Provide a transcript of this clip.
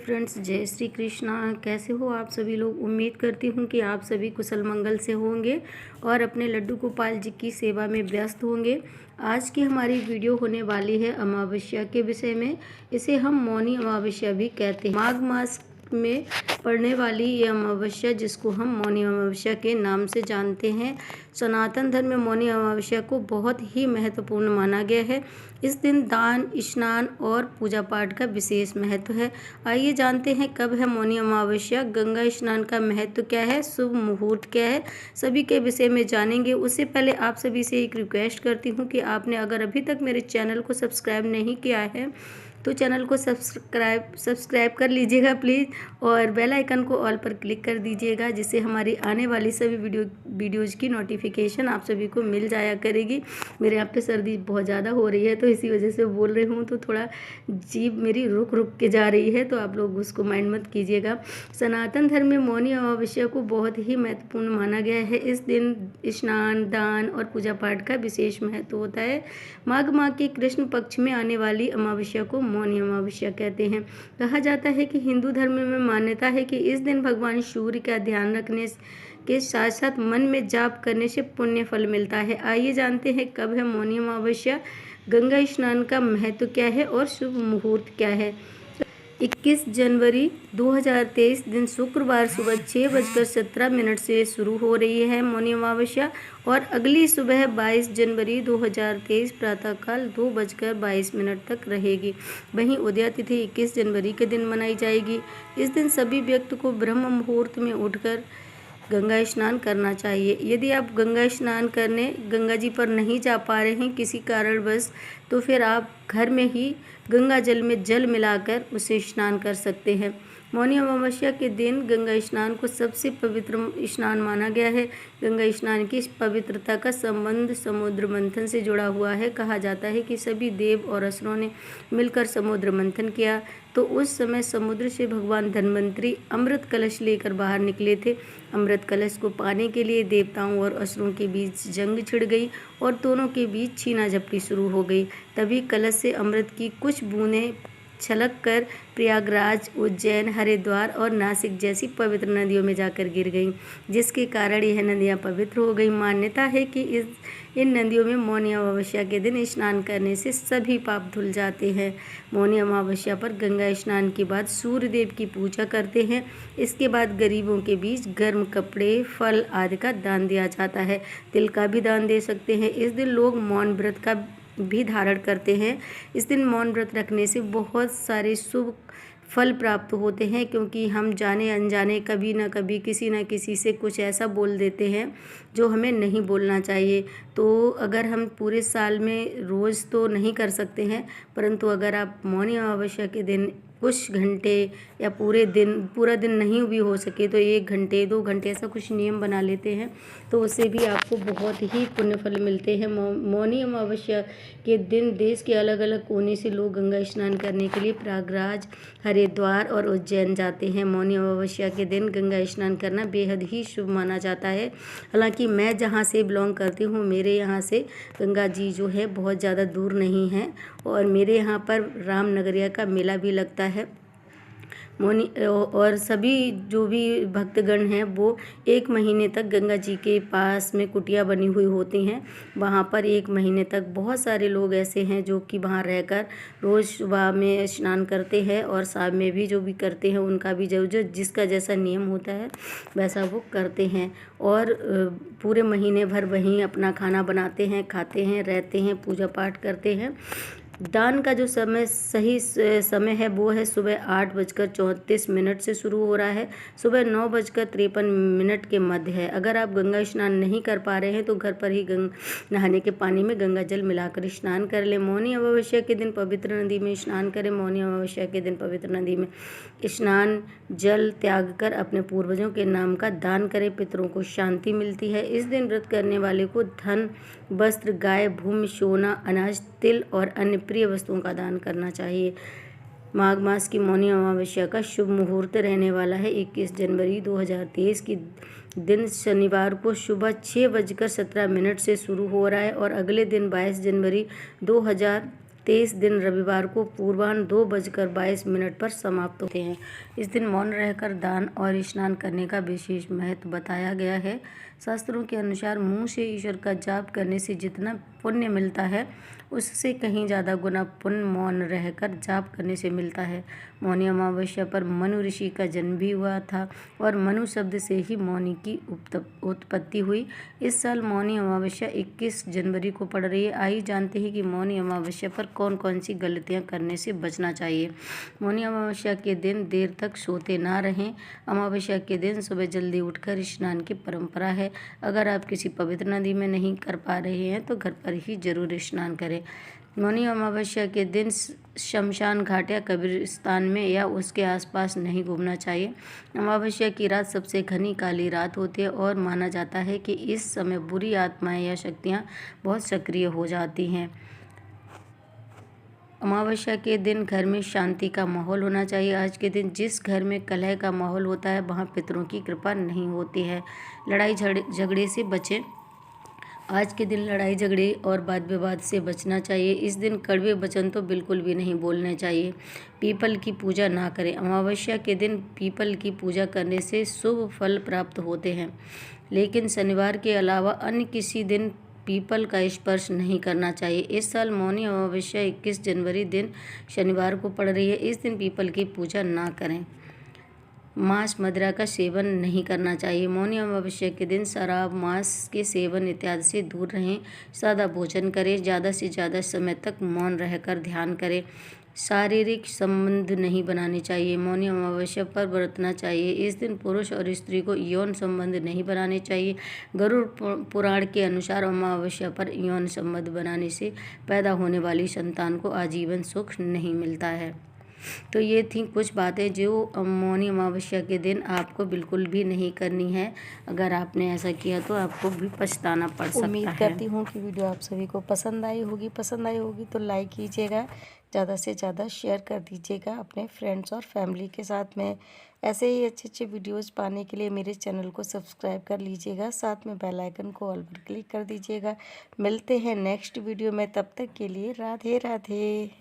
Friends, जय श्री कृष्णा। कैसे हो आप सभी लोग। उम्मीद करती हूँ कि आप सभी कुशल मंगल से होंगे और अपने लड्डू गोपाल जी की सेवा में व्यस्त होंगे। आज की हमारी वीडियो होने वाली है अमावस्या के विषय में। इसे हम मौनी अमावस्या भी कहते हैं। माघ मास में पड़ने वाली ये अमावस्या, जिसको हम मौनी अमावस्या के नाम से जानते हैं, सनातन धर्म में मौनी अमावस्या को बहुत ही महत्वपूर्ण माना गया है। इस दिन दान, स्नान और पूजा पाठ का विशेष महत्व है। आइए जानते हैं कब है मौनी अमावस्या, गंगा स्नान का महत्व क्या है, शुभ मुहूर्त क्या है, सभी के विषय में जानेंगे। उससे पहले आप सभी से एक रिक्वेस्ट करती हूँ कि आपने अगर अभी तक मेरे चैनल को सब्सक्राइब नहीं किया है तो चैनल को सब्सक्राइब कर लीजिएगा प्लीज़, और बेल आइकन को ऑल पर क्लिक कर दीजिएगा, जिससे हमारी आने वाली सभी वीडियोज़ की नोटिफिकेशन आप सभी को मिल जाया करेगी। मेरे यहाँ पे सर्दी बहुत ज़्यादा हो रही है, तो इसी वजह से बोल रही हूँ, तो थोड़ा जीभ मेरी रुक रुक के जा रही है, तो आप लोग उसको माइंड मत कीजिएगा। सनातन धर्म में मौनी अमावस्या को बहुत ही महत्वपूर्ण माना गया है। इस दिन स्नान, दान और पूजा पाठ का विशेष महत्व होता है। माघ माह के कृष्ण पक्ष में आने वाली अमावस्या को मौनी अमावस्या कहते हैं। कहा जाता है कि हिंदू धर्म में मान्यता है कि इस दिन भगवान सूर्य का ध्यान रखने के साथ साथ मन में जाप करने से पुण्य फल मिलता है। आइए जानते हैं कब है मौनी अमावस्या, गंगा स्नान का महत्व क्या है और शुभ मुहूर्त क्या है। 21 जनवरी 2023 दिन शुक्रवार सुबह 6:17 से शुरू हो रही है मौनी अमावस्या, और अगली सुबह 22 जनवरी 2023 प्रातःकाल 2:22 तक रहेगी। वहीं उदया तिथि 21 जनवरी के दिन मनाई जाएगी। इस दिन सभी व्यक्ति को ब्रह्म मुहूर्त में उठकर गंगा स्नान करना चाहिए। यदि आप गंगा स्नान करने गंगा जी पर नहीं जा पा रहे हैं किसी कारणवश, तो फिर आप घर में ही गंगा जल में जल मिलाकर उसे स्नान कर सकते हैं। मौनी अमावस्या के दिन गंगा स्नान को सबसे पवित्र स्नान माना गया है। गंगा स्नान की पवित्रता का संबंध समुद्र मंथन से जुड़ा हुआ है। कहा जाता है कि सभी देव और असुरों ने मिलकर समुद्र मंथन किया, तो उस समय समुद्र से भगवान धन्वंतरी अमृत कलश लेकर बाहर निकले थे। अमृत कलश को पाने के लिए देवताओं और असुरों के बीच जंग छिड़ गई और दोनों के बीच छीना झपटी शुरू हो गई। तभी कलश से अमृत की कुछ बूंदें छलक कर प्रयागराज, उज्जैन, हरिद्वार और नासिक जैसी पवित्र नदियों में जाकर गिर गईं, जिसके कारण यह नदियां पवित्र हो गईं। मान्यता है कि इन नदियों में मौनी अमावस्या के दिन स्नान करने से सभी पाप धुल जाते हैं। मौनी अमावस्या पर गंगा स्नान के बाद सूर्य देव की पूजा करते हैं। इसके बाद गरीबों के बीच गर्म कपड़े, फल आदि का दान दिया जाता है। तिल का भी दान दे सकते हैं। इस दिन लोग मौन व्रत का भी धारण करते हैं। इस दिन मौन व्रत रखने से बहुत सारे शुभ फल प्राप्त होते हैं, क्योंकि हम जाने अनजाने कभी ना कभी किसी न किसी से कुछ ऐसा बोल देते हैं जो हमें नहीं बोलना चाहिए। तो अगर हम पूरे साल में रोज़ तो नहीं कर सकते हैं, परंतु अगर आप मौनी अमावस्या के दिन कुछ घंटे या पूरा दिन नहीं भी हो सके तो 1 घंटे 2 घंटे ऐसा कुछ नियम बना लेते हैं, तो उससे भी आपको बहुत ही पुण्य फल मिलते हैं। मौनी अमावस्या के दिन देश के अलग अलग कोने से लोग गंगा स्नान करने के लिए प्रयागराज, हरिद्वार और उज्जैन जाते हैं। मौनी अमावस्या के दिन गंगा स्नान करना बेहद ही शुभ माना जाता है। हालांकि मैं जहाँ से बिलोंग करती हूँ, मेरे यहाँ से गंगा जी जो है बहुत ज़्यादा दूर नहीं है, और मेरे यहाँ पर रामनगरिया का मेला भी लगता है। मौनी और सभी जो भी भक्तगण हैं वो 1 महीने तक गंगा जी के पास में कुटिया बनी हुई होती हैं। वहाँ पर 1 महीने तक बहुत सारे लोग ऐसे हैं जो कि वहाँ रहकर रोज़ सुबह में स्नान करते हैं, और शाम में भी जो भी करते हैं उनका भी जो जिसका जैसा नियम होता है वैसा वो करते हैं, और पूरे महीने भर वहीं अपना खाना बनाते हैं, खाते हैं, रहते हैं, पूजा पाठ करते हैं। दान का जो सही समय है वो है सुबह 8:34 से शुरू हो रहा है, सुबह 9:53 के मध्य है। अगर आप गंगा स्नान नहीं कर पा रहे हैं तो घर पर ही नहाने के पानी में गंगा जल मिलाकर स्नान कर लें। मौनी अमावस्या के दिन पवित्र नदी में स्नान करें। मौनी अमावस्या के दिन पवित्र नदी में स्नान जल त्याग कर अपने पूर्वजों के नाम का दान करें, पितरों को शांति मिलती है। इस दिन व्रत करने वाले को धन, वस्त्र, गाय, भूमि, सोना, अनाज, तिल और अन्य प्रिय वस्तुओं का दान करना चाहिए। माघ मास की मौनी अमावस्या का शुभ मुहूर्त रहने वाला है 21 जनवरी 2023 की दिन शनिवार को सुबह 6:17 से शुरू हो रहा है, और अगले दिन 22 जनवरी 23 दिन रविवार को पूर्वाह्न 2:22 पर समाप्त होते हैं। इस दिन मौन रहकर दान और स्नान करने का विशेष महत्व बताया गया है। शास्त्रों के अनुसार मुंह से ईश्वर का जाप करने से जितना पुण्य मिलता है उससे कहीं ज़्यादा गुना पुण्य मौन रहकर जाप करने से मिलता है। मौनी अमावस्या पर मनु ऋषि का जन्म भी हुआ था और मनु शब्द से ही मौनी की उत्पत्ति हुई। इस साल मौनी अमावस्या 21 जनवरी को पड़ रही है। आइए जानते हैं कि मौनी अमावस्या पर कौन कौन सी गलतियां करने से बचना चाहिए। मौनी अमावस्या के दिन देर तक सोते ना रहें। अमावस्या के दिन सुबह जल्दी उठकर स्नान की परंपरा है। अगर आप किसी पवित्र नदी में नहीं कर पा रहे हैं तो घर पर ही जरूर स्नान करें। मौनी अमावस्या के दिन शमशान घाट या कब्रिस्तान में या उसके आसपास नहीं घूमना चाहिए। अमावस्या की रात सबसे घनी काली रात होती है और माना जाता है कि इस समय बुरी आत्माएं या शक्तियां बहुत सक्रिय हो जाती हैं। अमावस्या के दिन घर में शांति का माहौल होना चाहिए। आज के दिन जिस घर में कलह का माहौल होता है वहाँ पितरों की कृपा नहीं होती है। लड़ाई झगड़े से बचें। आज के दिन लड़ाई झगड़े और वाद विवाद से बचना चाहिए। इस दिन कड़वे वचन तो बिल्कुल भी नहीं बोलने चाहिए। पीपल की पूजा ना करें। अमावस्या के दिन पीपल की पूजा करने से शुभ फल प्राप्त होते हैं, लेकिन शनिवार के अलावा अन्य किसी दिन पीपल का स्पर्श नहीं करना चाहिए। इस साल मौनी अमावस्या 21 जनवरी दिन शनिवार को पड़ रही है। इस दिन पीपल की पूजा ना करें। मांस मदिरा का सेवन नहीं करना चाहिए। मौनी अमावस्या के दिन शराब, मांस के सेवन इत्यादि से दूर रहें। सादा भोजन करें। ज़्यादा से ज़्यादा समय तक मौन रहकर ध्यान करें। शारीरिक संबंध नहीं बनाने चाहिए। मौनी अमावस्या पर बरतना चाहिए। इस दिन पुरुष और स्त्री को यौन संबंध नहीं बनाने चाहिए। गरुड़ पुराण के अनुसार अमावस्या पर यौन संबंध बनाने से पैदा होने वाली संतान को आजीवन सुख नहीं मिलता है। तो ये थी कुछ बातें जो मौनी अमावस्या के दिन आपको बिल्कुल भी नहीं करनी है। अगर आपने ऐसा किया तो आपको भी पछताना पड़ सकता है। उम्मीद करती हूँ कि वीडियो आप सभी को पसंद आई होगी तो लाइक कीजिएगा, ज़्यादा से ज़्यादा शेयर कर दीजिएगा अपने फ्रेंड्स और फैमिली के साथ में। ऐसे ही अच्छे वीडियोस पाने के लिए मेरे चैनल को सब्सक्राइब कर लीजिएगा, साथ में बेल आइकन को ऑल पर क्लिक कर दीजिएगा। मिलते हैं नेक्स्ट वीडियो में, तब तक के लिए राधे राधे।